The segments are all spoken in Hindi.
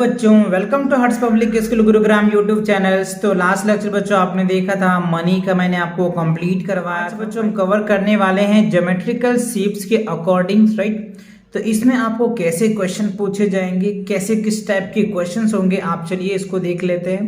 बच्चों, welcome to Huts public school Gurugram YouTube channels. तो लास्ट लेक्चर बच्चों आपने देखा था मनी का, मैंने आपको कंप्लीट करवाया। आज बच्चों हम कवर करने वाले हैं ज्योमेट्रिकल शेप्स के अकॉर्डिंग, राइट। तो इसमें आपको कैसे क्वेश्चन पूछे जाएंगे, कैसे किस टाइप के क्वेश्चंस होंगे, आप चलिए इसको देख लेते हैं।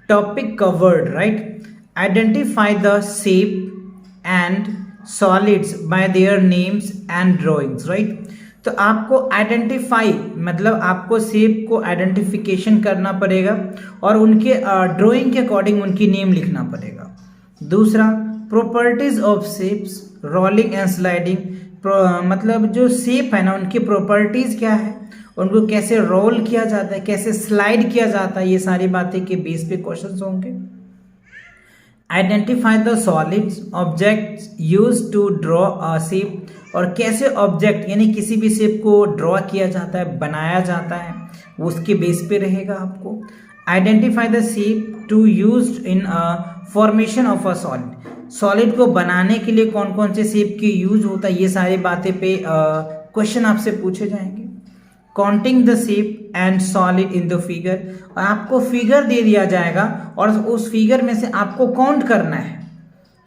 Topic covered, right. Identify the shape and solids bye their names and drawings, right. तो आपको आइडेंटिफाई मतलब आपको शेप को आइडेंटिफिकेशन करना पड़ेगा और उनके ड्राइंग के अकॉर्डिंग उनकी नेम लिखना पड़ेगा। दूसरा, properties of shapes, rolling and sliding, मतलब जो शेप है ना उनकी प्रॉपर्टीज क्या है, उनको कैसे रोल किया जाता है, कैसे स्लाइड किया जाता है, ये सारी बातें के बेस पे क्वेश्चंस होंगे। Identify the solids objects use to draw a shape, और कैसे ऑब्जेक्ट यानी किसी भी शेप को ड्रॉ किया जाता है, बनाया जाता है, वो उसके बेस पे रहेगा आपको। Identify the shape to used in formation of a solid, solid को बनाने के लिए कौन कौन से शेप की यूज होता है, ये सारी बातें पे क्वेश्चन आपसे पूछे जाएंगे। Counting the shape and solid in the figure, और आपको फिगर दे दिया जाएगा और उस फिगर में से आपको काउंट करना है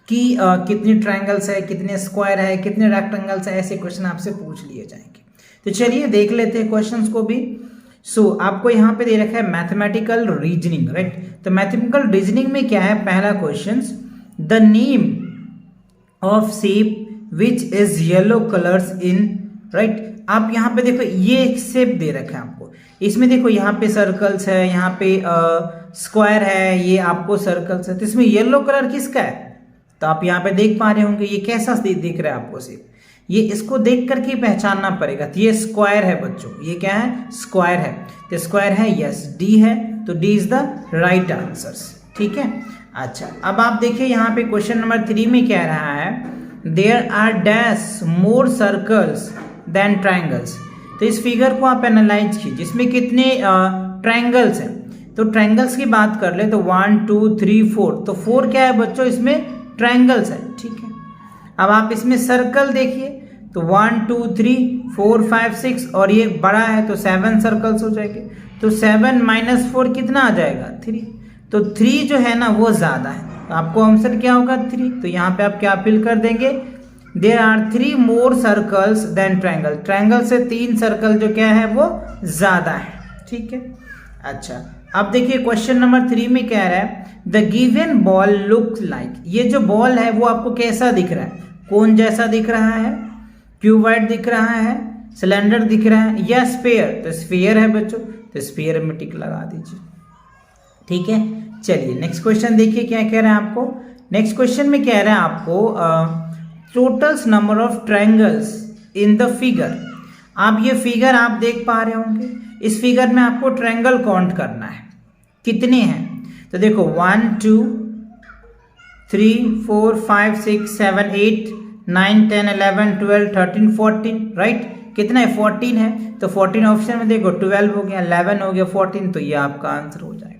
कि कितने ट्रायंगल्स है, कितने स्क्वायर है, कितने रेक्टेंगल्स है, ऐसे क्वेश्चन आपसे पूछ लिए जाएंगे। तो चलिए देख लेते हैं क्वेश्चंस को भी। आपको यहाँ पे दे रखा है मैथमेटिकल रीजनिंग, राइट। तो मैथमेटिकल रीजनिंग में क्या है, पहला question, the name of shape which is yellow colours in, right. आप यहाँ पे देखो ये एक शेप दे रखा है आपको, इसमें देखो यहाँ पे सर्कल्स है, यहाँ पे स्क्वायर है, ये आपको सर्कल्स है, तो इसमें येलो कलर किसका है, तो आप यहाँ पे देख पा रहे होंगे ये कैसा दिख रहा है आपको शेप, ये इसको देख करके पहचानना पड़ेगा। तो ये स्क्वायर है बच्चों, ये क्या है, स्क्वायर है। तो स्क्वायर है, यस, डी है, तो D is the right answer, ठीक है। अच्छा, अब आप देखिए यहाँ पे क्वेश्चन नंबर 3 में कह रहा है there are dash more circles than triangles. तो इस फिगर को आप एनालाइज कीजिए, जिसमें कितने ट्रायंगल्स हैं। तो ट्रायंगल्स की बात कर ले तो 1 2 3 4, तो 4 क्या है बच्चों, इसमें ट्रायंगल्स है, ठीक है। अब आप इसमें सर्कल देखिए तो 1 2 3 4 5 6 और ये बड़ा है तो 7 सर्कल्स हो जाएंगे। तो 7 - 4 कितना आ जाएगा, 3। तो 3 जो है ना वो ज्यादा है, तो आपको आंसर क्या होगा, 3। तो यहाँ पे आप क्या फिल कर देंगे, there are 3 more circles then triangle, triangle से 3 सर्कल जो क्या है वो ज्यादा है, ठीक है। अच्छा, अब देखिए क्वेश्चन नंबर 3 में कह रहा है the given ball look like, ये जो बॉल है वो आपको कैसा दिख रहा है, कौन जैसा दिख रहा है, क्यूबॉइड दिख रहा है, सिलेंडर दिख रहा है, या स्फीयर। तो स्फीयर है बच्चों, तो स्फीयर में टिक लगा दीजिए, ठीक है। चलिए नेक्स्ट क्वेश्चन देखिए क्या कह रहा है आपको। नेक्स्ट क्वेश्चन में कह रहा है आपको totals number of triangles in the figure. आप ये फिगर आप देख पा रहे होंगे, इस फिगर में आपको ट्रायंगल काउंट करना है, कितने हैं। तो देखो 1 2 3 4 5 6 7 8 9 10 11 12 13 14, राइट। कितना है, 14 है। तो 14 ऑप्शन में देखो 12 हो गया, 11 हो गया, 14, तो ये आपका आंसर हो जाएगा।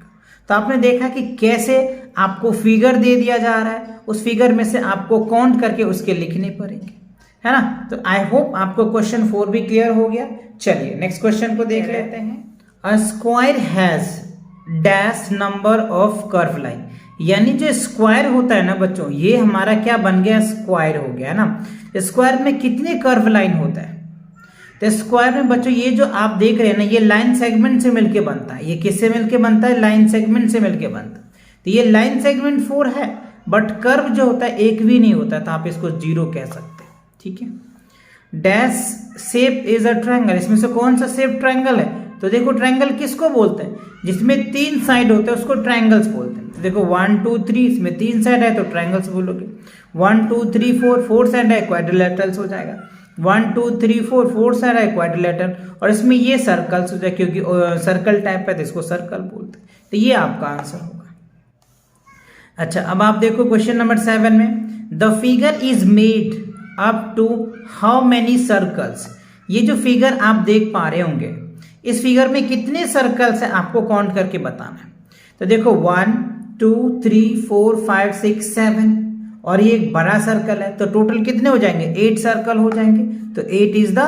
तो आपने देखा कि कैसे आपको फिगर दे दिया जा रहा है, उस फिगर में से आपको काउंट करके उसके लिखने पड़ेंगे, है ना। तो आई होप आपको क्वेश्चन 4 भी क्लियर हो गया। चलिए नेक्स्ट क्वेश्चन को देख लेते हैं। A square has dash number of curve line, यानी जो स्क्वायर होता है ना बच्चों, ये हमारा क्या बन गया, स्क्वायर हो गया, है ना। स्क्वायर में कितने कर्व लाइन होता है, तो स्क्वायर में बच्चों ये जो आप देख रहे हैं ना, ये लाइन सेगमेंट से मिलके बनता है। ये किससे मिलके बनता है, लाइन सेगमेंट से मिलके बनता है। तो ये लाइन सेगमेंट 4 है, बट कर्व जो होता है एक भी नहीं होता, तो आप इसको 0 कह सकते हैं, ठीक है। Dash shape is a triangle, इसमें से कौन सा शेप ट्रायंगल है, तो देखो ट्रायंगल किसको बोलते हैं, जिसमें 3 साइड होते हैं उसको ट्रायंगल्स बोलते हैं। तो देखो 1 2 3, इसमें 3 साइड है तो ट्रायंगल्स बोलोगे। 1 2 3 4 साइड है, क्वाड्रिलेटरल्स हो जाएगा। 1 2 3 4 साइड है, क्वाड्रिलेटरल, और इसमें ये सर्कल्स हो जाए, क्योंकि सर्कल टाइप है तो इसको सर्कल बोलते हैं। तो ये आपका आंसर होगा। अच्छा, अब आप देखो क्वेश्चन नंबर 7 में the figure is made up to how many circles. ये जो फिगर आप देख पा रहे होंगे, इस फिगर में कितने सर्कल्स है आपको काउंट करके बताना है। तो देखो 1 2 3 4 5 6 7, और ये एक बड़ा सर्कल है, तो टोटल कितने हो जाएंगे, 8 सर्कल हो जाएंगे। तो 8 is the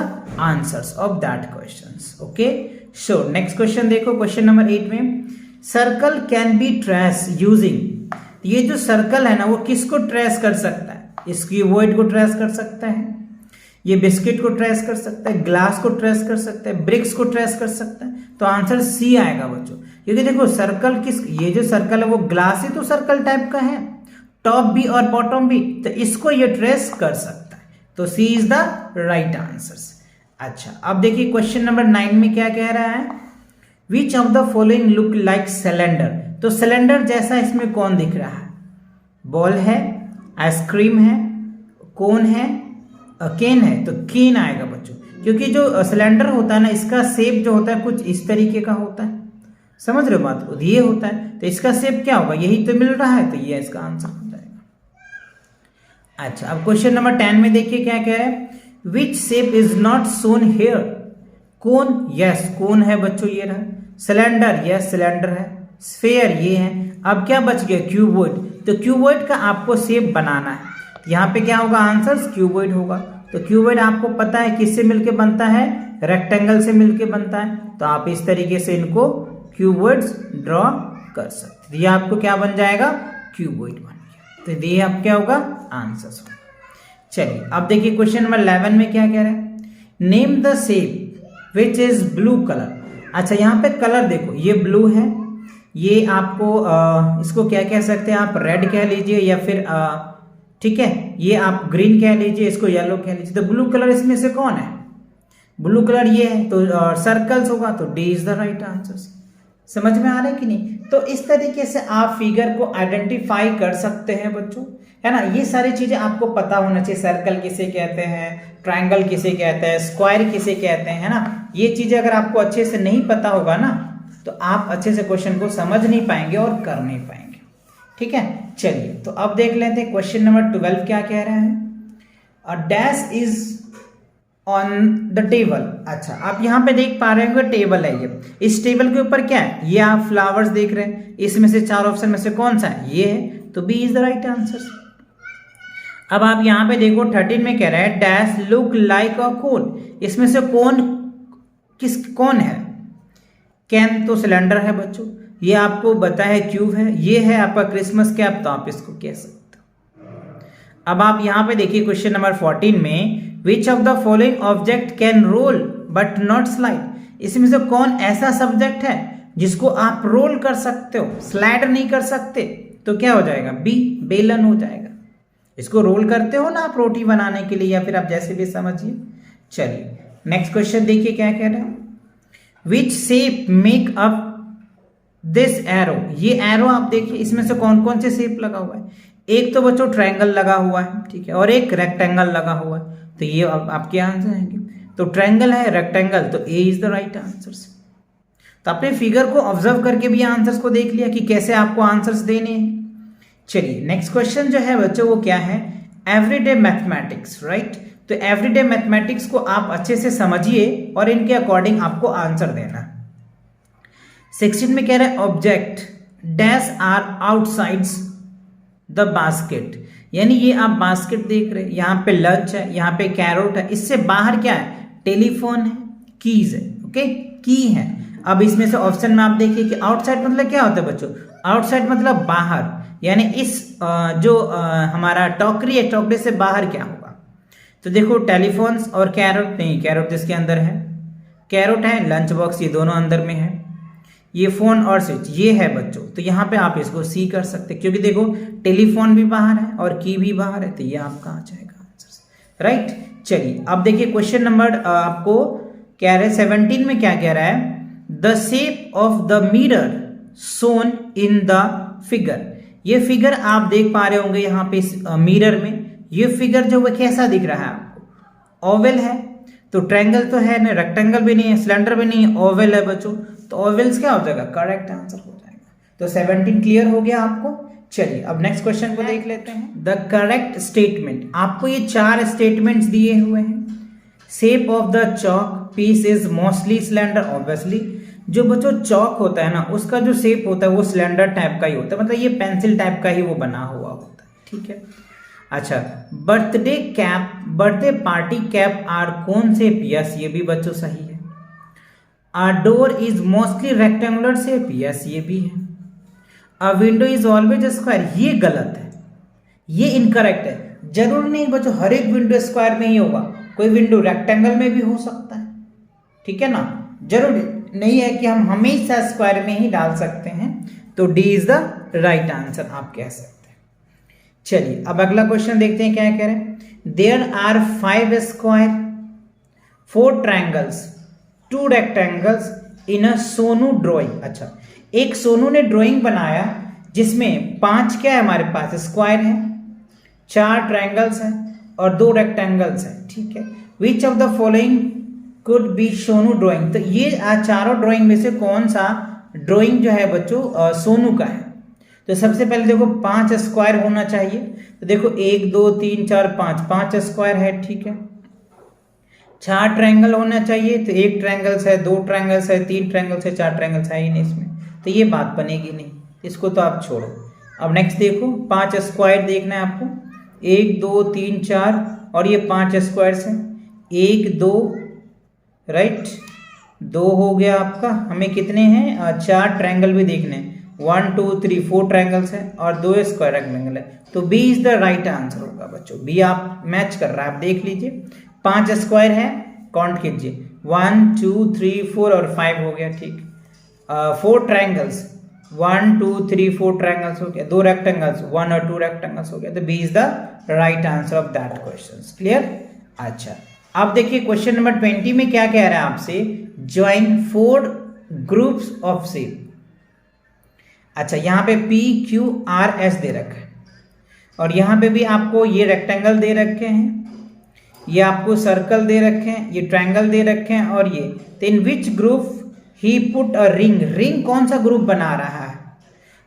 answers of that questions, okay. So next question देखो, क्वेश्चन नंबर 8 में circle can be trace using, ये जो सर्कल है ना वो किसको ट्रेस कर सकता है? इसकी वर्ड को ट्रेस कर सकता है, ये बिस्किट को ट्रेस कर सकता है, ग्लास को ट्रेस कर सकता है, ब्रिक्स को ट्रेस कर सकता है। तो आंसर सी आएगा बच्चों, क्योंकि देखो सर्कल किस, ये जो सर्कल है वो ग्लास ही तो सर्कल टाइप का है, टॉप भी और बॉटम भी, तो इसको ये ट्रेस कर सकता है। तो सी इज द राइट आंसर। अच्छा अब देखिए क्वेश्चन नंबर 9 में क्या कह रहा है, विच of the following look like cylinder. तो सिलेंडर जैसा इसमें कौन दिख रहा है? बॉल है, आइसक्रीम है, कोन है, केन है। तो केन आएगा बच्चों, क्योंकि जो सिलेंडर होता है ना इसका शेप जो होता है कुछ इस तरीके का होता है, समझ रहे हो बात को, ये होता है। तो इसका शेप क्या होगा? यही तो मिल रहा है, तो ये इसका आंसर हो जाएगा। अच्छा अब क्वेश्चन नंबर 10 में देखिए क्या कह रहा है, which shape is not shown here. Cone, yes cone है बच्चों, ये रहा। सिलेंडर, यस सिलेंडर है। स्फेयर, ये है। अब क्या बच गया? क्यूबॉइड। तो क्यूबॉइड का आपको शेप बनाना है, यहाँ पे क्या होगा आंसर? क्यूबॉइड होगा। तो क्यूबॉइड आपको पता है किससे मिलके बनता है? रेक्टेंगल से मिलके बनता है। तो आप इस तरीके से इनको क्यूबॉइड्स ड्रॉ कर सकते हैं। ये आपको क्या बन जाएगा? क्यूबॉइड बन गया। तो ये आप क्या होगा? आंसर होगा। चलिए अब देखिए क्वेश्चन नंबर 11 में क्या कह रहा है, name the shape which is blue colour. अच्छा यहाँ पे कलर देखो, ये ब्लू है, ये आपको इसको क्या कह सकते हैं आप? रेड कह लीजिए या फिर ठीक है, ये आप ग्रीन कह लीजिए, इसको येलो कह लीजिए। तो ब्लू कलर इसमें से कौन है? ब्लू कलर ये है, तो सर्कल्स होगा, तो D is the right answer. समझ में आ रहा है कि नहीं? तो इस तरीके से आप फिगर को आइडेंटिफाई कर सकते हैं बच्चों, है ना। ये सारी चीजें आपको पता होना चाहिए, सर्कल किसे कहते हैं, ट्रायंगल किसे कहते हैं, स्क्वायर किसे कहते हैं, है ना। ये चीजें अगर आपको अच्छे से नहीं पता होगा ना तो आप अच्छे से क्वेश्चन को समझ नहीं पाएंगे और कर नहीं पाएंगे, ठीक है। चलिए तो अब देख लेते हैं क्वेश्चन नंबर 12 क्या कह रहा है, a dash is on the table. अच्छा आप यहाँ पे देख पा रहे होंगे टेबल है ये, इस टेबल के ऊपर क्या है? ये आप फ्लावर्स देख रहे हैं, इसमें से 4 ऑप्शन में से कौन सा है? ये है, तो B is the right answer. अब आप यहाँ पे देखो 13 में कह रहा है डैश लुक लाइक अ कोन, इसमें से कौन है? कैन तो सिलेंडर है बच्चों, ये आपको बता है क्यूब है, ये है आपका क्रिसमस कैप, तो आप इसको कह सकते हो। अब आप यहाँ पे देखिए क्वेश्चन नंबर 14 में which of the following object can roll but not slide, इसमें से कौन ऐसा सब्जेक्ट है जिसको आप रोल कर सकते हो, स्लाइड नहीं कर सकते? तो क्या हो जाएगा? बी, बेलन हो जाएगा। इसको रोल करते हो ना आप रोटी बनाने के लिए, या फिर आप जैसे भी समझिए। चलिए नेक्स्ट क्वेश्चन देखिए क्या कह रहे हैं, which shape make up this arrow. ये एरो आप देखिए इसमें से कौन कौन से शेप लगा हुआ है? एक तो बच्चों ट्रायंगल लगा हुआ है, ठीक है, और एक रेक्टेंगल लगा हुआ है। तो ये अब आपके आंसर आएंगे। तो ट्रायंगल है, रेक्टेंगल, तो ए इज द राइट आंसर। तो आपने फिगर को ऑब्जर्व करके भी आंसर्स को देख लिया कि कैसे आपको आंसर्स देने हैं। चलिए नेक्स्ट क्वेश्चन जो है बच्चों वो क्या है, एवरीडे मैथमेटिक्स, राइट। तो एवरीडे मैथमेटिक्स को आप अच्छे से समझिए और इनके अकॉर्डिंग आपको आंसर देना है। 16 में कह रहा है object dash are outsides the basket, यानी ये आप बास्केट देख रहे हैं, यहाँ पे लंच है, यहाँ पे कैरोट है, इससे बाहर क्या है? टेलीफोन है, कीज है, ओके, की है। अब इसमें से ऑप्शन में आप देखिए कि आउटसाइड मतलब क्या होता है बच्चों? आउटसाइड मतलब बाहर, यानी इस जो हमारा टोकरी है, टोकरी से बाहर क्या होगा? तो देखो टेलीफोन्स और कैरोट, नहीं कैरोट इसके अंदर है, कैरोट है, लंच बॉक्स ये दोनों अंदर में है, ये फोन और स्विच ये है बच्चों। तो यहाँ पे आप इसको सी कर सकते हैं, क्योंकि देखो टेलीफोन भी बाहर है और की भी बाहर है, तो ये आपका आ जाएगा आंसर, राइट। चलिए अब देखिए क्वेश्चन नंबर आपको कह रहे 17 में क्या कह रहा है, the shape of the mirror shown in the figure. ये फिगर आप देख पा रहे होंगे यहाँ पे मिरर में, ये फिगर जो वो कैसा दिख रहा है आपको? ओवल है, तो ट्रायंगल तो है नहीं, रेक्टेंगल भी नहीं है, सिलेंडर भी नहीं है, ओवल है बच्चों। तो ओवल्स क्या हो जाएगा? करेक्ट आंसर हो जाएगा। तो 17 क्लियर हो गया आपको। चलिए अब नेक्स्ट क्वेश्चन को देख लेते हैं, द करेक्ट स्टेटमेंट। आपको ये 4 स्टेटमेंट्स दिए हुए हैं। Shape of the chalk piece is mostly cylinder, obviously जो बच्चों चॉक होता है ना उसका जो शेप होता है वो सिलेंडर टाइप का ही होता है, मतलब ये पेंसिल टाइप का ही वो बना हुआ होता है, ठीक है। अच्छा birthday cap, birthday party cap are cone shape, yes ये भी बच्चों सही है। A door is mostly rectangular shape, yes ये भी है। A window is always square, ये गलत है, ये इनकरेक्ट है। जरूर नहीं बच्चों हर एक विंडो स्क्वायर में ही होगा, कोई विंडो रेक्टेंगल में भी हो सकता है, ठीक है ना। जरूर नहीं है कि हम हमेशा स्क्वायर में ही डाल सकते हैं, तो D is the right answer आप कह सकते हैं। चलिए अब अगला क्वेश्चन देखते हैं क्या कह रहे हैं। There are 5 square 4 triangles 2 rectangles in a Sonu drawing. अच्छा, एक सोनू ने ड्राइंग बनाया जिसमें 5 क्या है हमारे पास स्क्वायर है, 4 ट्रायंगल्स हैं और 2 रेक्टेंगल्स हैं, ठीक है। विच of the following could be Sonu drawing, तो ये चारों ड्राइंग में से कौन सा ड्राइंग जो है बच्चों सोनू का है। तो सबसे पहले देखो 5 स्क्वायर होना चाहिए, तो देखो 1 2 3 4 5 स्क्वायर है, ठीक है। 4 ट्रायंगल होना चाहिए, तो 1 ट्रायंगल्स है, 2 ट्रायंगल्स है, 3 ट्रायंगल्स है, 4 ट्रायंगल्स है ही नहीं इसमें, तो ये बात बनेगी नहीं, इसको तो आप छोड़ो। अब नेक्स्ट देखो 5 स्क्वायर देखना है आपको, 1 2 3 4 और ये 5 स्क्वायर्स हैं, 1 2 राइट 2 हो गया आपका। हमें कितने हैं 4 ट्रायंगल भी देखने हैं, 1 2 3 4 ट्रायंगल्स हैं और 2 स्क्वायर रेक्टेंगल है, तो B is the right answer होगा बच्चों। बी आप मैच कर रहा है, आप देख लीजिए 5 स्क्वायर है, काउंट कीजिए 1 2 3 4 और 5 हो गया, ठीक। 4 ट्रायंगल्स 1 2 3 4 ट्रायंगल्स हो गया, 2 रेक्टेंगल्स 1 और 2 रेक्टेंगल्स हो गया, तो B is the right answer of that question. Clear. अच्छा अब देखिए क्वेश्चन नंबर 20 में क्या कह रहा है आपसे, ज्वाइन 4 ग्रुप्स ऑफ शेप। अच्छा यहाँ पे P Q R S दे रखा है और यहाँ पे भी आपको ये रेक्टेंगल दे रखे हैं, ये आपको सर्कल दे रखे हैं, ये ट्रायंगल दे रखे हैं और ये, तो in which group he put a ring, ring कौन सा ग्रुप बना रहा है।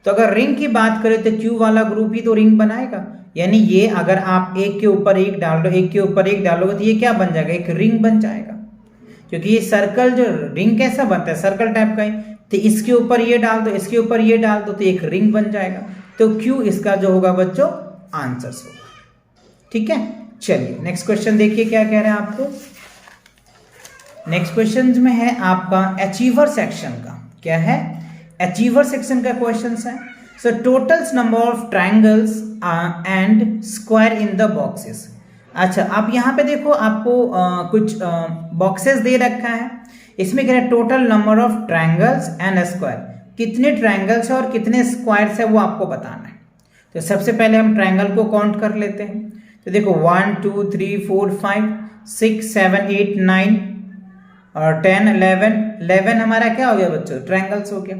तो अगर रिंग की बात करें तो Q वाला ग्रुप ही तो रिंग बनाएगा, यानी ये अगर आप एक के ऊपर एक डाल दो, एक के ऊपर एक डालोगे तो ये क्या बन जाएगा, एक रिंग बन जाएगा, क्योंकि ये सर्कल जो रिंग कैसा बनता है सर्कल टाइप का ही, तो इसके ऊपर ये डाल दो, इसके ऊपर ये डाल दो तो एक रिंग बन जाएगा, तो Q इसका जो होगा बच्चों आंसर होगा, ठीक है। चलिए नेक्स्ट क्वेश्चन देखिए क्या कह रहे हैं आपको। नेक्स्ट क्वेश्चन में है आपका अचीवर सेक्शन का, क्या है अचीवर सेक्शन का क्वेश्चन है। So totals number of triangles and square in the boxes. अच्छा आप यहाँ पे देखो आपको कुछ बॉक्सेस दे रखा है, इसमें कह रहे हैं total number of triangles and square, कितने ट्रायंगल्स है और कितने स्क्वायर्स है वो आपको बताना है। तो सबसे पहले हम ट्रायंगल को काउंट कर लेते हैं, तो देखो 1 2 3 4 5 6 7 8 9 और 10 11 हमारा क्या हो गया बच्चों ट्रायंगल्स हो गया।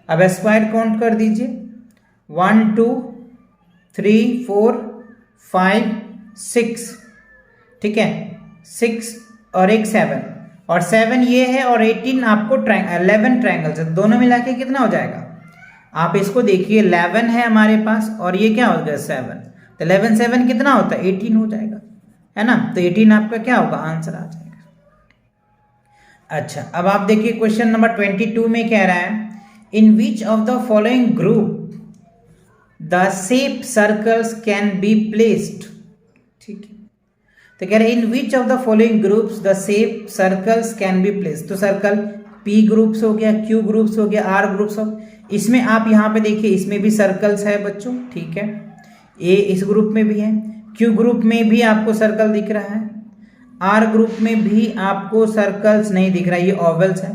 अब स्क्वायर काउंट कर दीजिए 1 2 3 4 5 6, ठीक है 6 और एक 7 और 7 ये है और 18 आपको 11 ट्रायंगल्स है, दोनों मिला के कितना हो जाएगा आप इसको देखिए 11 है हमारे पास और ये क्या हो गया 7, तो 11 7 कितना होता है 18 हो जाएगा, है ना, तो 18 आपका क्या होगा आंसर आ जाएगा। अच्छा अब आप देखिए क्वेश्चन नंबर 22 में कह रहा है in which of the following group the shape circles can be placed, ठीक है। तो कह रहे हैं in which of the following groups the shape circles can be placed, तो सर्कल P ग्रुप्स हो गया, Q ग्रुप्स हो गया, R ग्रुप्स हो, इसमें आप यहाँ पे देखिए इसमें भी सर्कल्स है बच्चों, ठीक है, A इस ग्रुप में भी है, Q ग्रुप में भी आपको सर्कल दिख रहा है, R ग्रुप में भी आपको सर्कल्स नहीं दिख रहा है, ये ओवल्स है।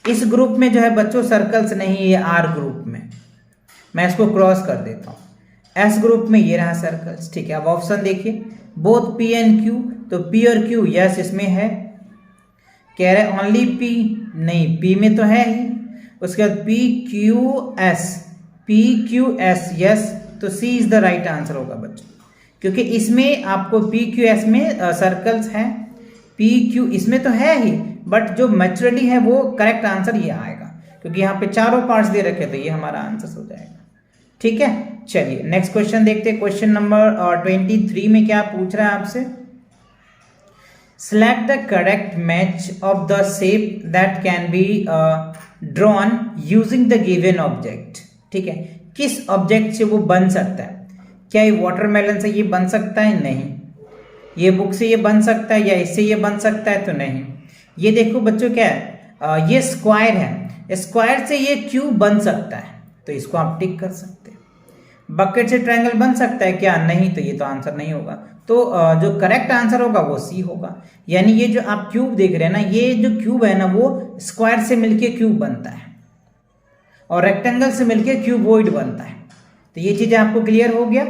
इस ग्रुप में जो है बच्चों सर्कल्स नहीं है, ये R ग्रुप में, मैं इसको क्रॉस कर देता हूँ, S ग्रुप में ये रहा सर्कल्स, ठीक है। अब ऑप्शन देखिए बोथ P एंड Q, तो P और Q यस इसमें है, कह रहे ओनली P नहीं P में तो है ही, उसके बाद P Q S यस, तो C is the right answer होगा बच्चों, क्योंकि इसमें आपको P Q S में सर्कल्स हैं, P Q इसमें तो है ही, बट जो मैचुरली है वो करेक्ट आंसर ये आएगा, क्योंकि यहाँ पे चारों पार्ट्स दे रखे तो ये हमारा आंसर हो जाएगा, ठीक है। चलिए नेक्स्ट क्वेश्चन देखते हैं, क्वेश्चन नंबर 23 में क्या पूछ रहा है आपसे, select the correct match of the shape that can be drawn using the given object, ठीक है, किस ऑब्जेक्ट से वो बन सकता है, क्या ये वाटरमेलन से ये बन सकता है, नहीं, ये बुक से ये बन सकता है या इससे ये बन सकता है, तो नहीं। ये देखो बच्चों क्या है ये स्क्वायर है, स्क्वायर से ये क्यूब बन सकता है, तो इसको आप टिक कर सकते हैं। बकेट से ट्रायंगल बन सकता है क्या? नहीं, तो ये तो आंसर नहीं होगा। तो जो करेक्ट आंसर होगा वो सी होगा। यानी ये जो आप क्यूब देख रहे हैं ना, ये जो क्यूब है ना वो स्क्वायर से मिलके क्यूब बनता है और रेक्टेंगल से मिलके क्यूबॉइड बनता है। तो ये चीजें आपको क्लियर हो गया।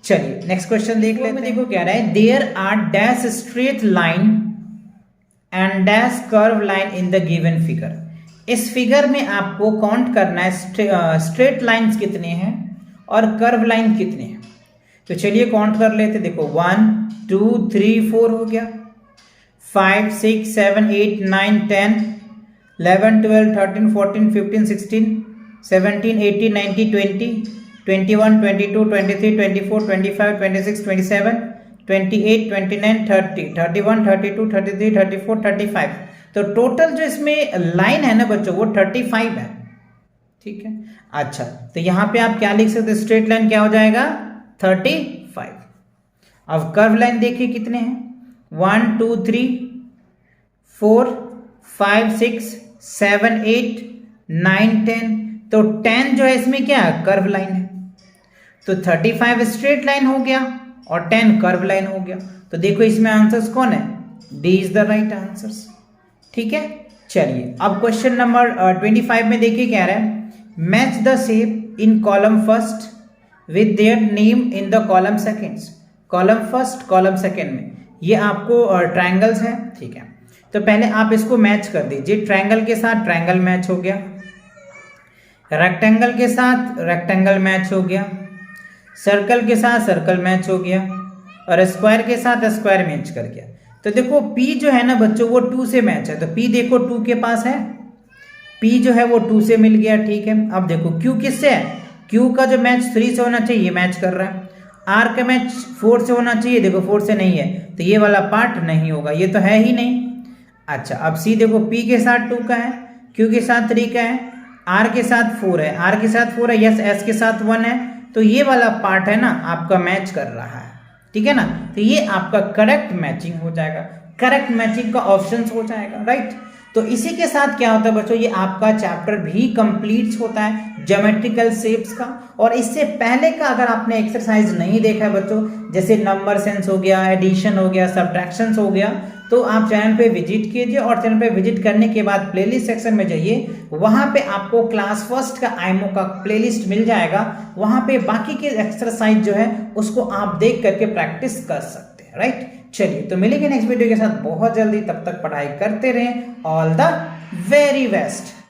चलिए नेक्स्ट क्वेश्चन देख लेते हैं। देखो कह रहा है there are dash straight line and dash curve line in the given figure. इस फिगर में आपको काउंट करना है स्ट्रेट लाइंस कितने हैं और कर्व लाइन कितने हैं। तो चलिए काउंट कर लेते। देखो 1 2 3 4 हो गया, 5 6 7 8 9 10 11 12 13 14 15 16 17 18 19 20 21 22 23 24 25 26 27 28 29 30 31 32 33 34 35। तो टोटल जो इसमें लाइन है ना बच्चों वो 35 है। ठीक है, अच्छा तो यहां पे आप क्या लिख सकते हैं? स्ट्रेट लाइन क्या हो जाएगा? 35। अब कर्व लाइन देखिए कितने हैं? 1 2 3 4 5 6 7 8 9 10। तो 10 जो है इसमें क्या है? कर्व लाइन है। तो 35 स्ट्रेट लाइन हो गया और 10 कर्व लाइन हो गया। तो देखो इसमें आंसर्स कौन है? D is the right answers. ठीक है, चलिए अब क्वेश्चन नंबर 25 में देखिए क्या रहा है। Match the shape in column first with their name in the column seconds. Column first column second में ये आपको ट्रायंगल्स है। ठीक है, तो पहले आप इसको मैच कर दीजिए। ट्रायंगल के साथ ट्रायंगल मैच हो गया, रेक्टेंगल के साथ रेक्टेंगल मैच हो गया, सर्कल के साथ सर्कल मैच हो गया और स्क्वायर के साथ स्क्वायर मैच कर गया। तो देखो P जो है ना बच्चों वो 2 से मैच है। तो P देखो 2 के पास है, P जो है वो 2 से मिल गया। ठीक है, अब देखो Q किससे है? Q का जो मैच 3 से होना चाहिए, मैच कर रहा है। R का मैच 4 से होना चाहिए, देखो 4 से नहीं है, तो ये वाला पार्ट नहीं होगा, ये तो है ही नहीं। अच्छा अब C देखो P के साथ 2 का है, Q के साथ 3 का है, R के साथ 4 है, R के साथ 4 है, यस S के साथ 1 है। तो ये वाला पार्ट है ना आपका मैच कर रहा है। ठीक है ना, तो ये आपका करेक्ट मैचिंग हो जाएगा, करेक्ट मैचिंग का ऑप्शन हो जाएगा। राइट, तो इसी के साथ क्या होता है बच्चों, ये आपका चैप्टर भी कंप्लीट होता है ज्योमेट्रिकल शेप्स का। और इससे पहले का अगर आपने एक्सरसाइज नहीं देखा है बच्चों, जैसे नंबर सेंस हो गया, एडिशन हो गया, सब्ट्रैक्शन हो गया, तो आप चैनल पे विजिट कीजिए और चैनल पे विजिट करने के बाद प्लेलिस्ट सेक्शन में जाइए, वहां पे आपको क्लास फर्स्ट का आईएमओ का प्लेलिस्ट मिल जाएगा। वहां पे बाकी के एक्सरसाइज जो है उसको आप देख करके प्रैक्टिस कर सकते हैं। राइट, चलिए तो मिलेंगे नेक्स्ट वीडियो के साथ बहुत जल्दी, तब तक पढ़ाई करते रहें। All the very best.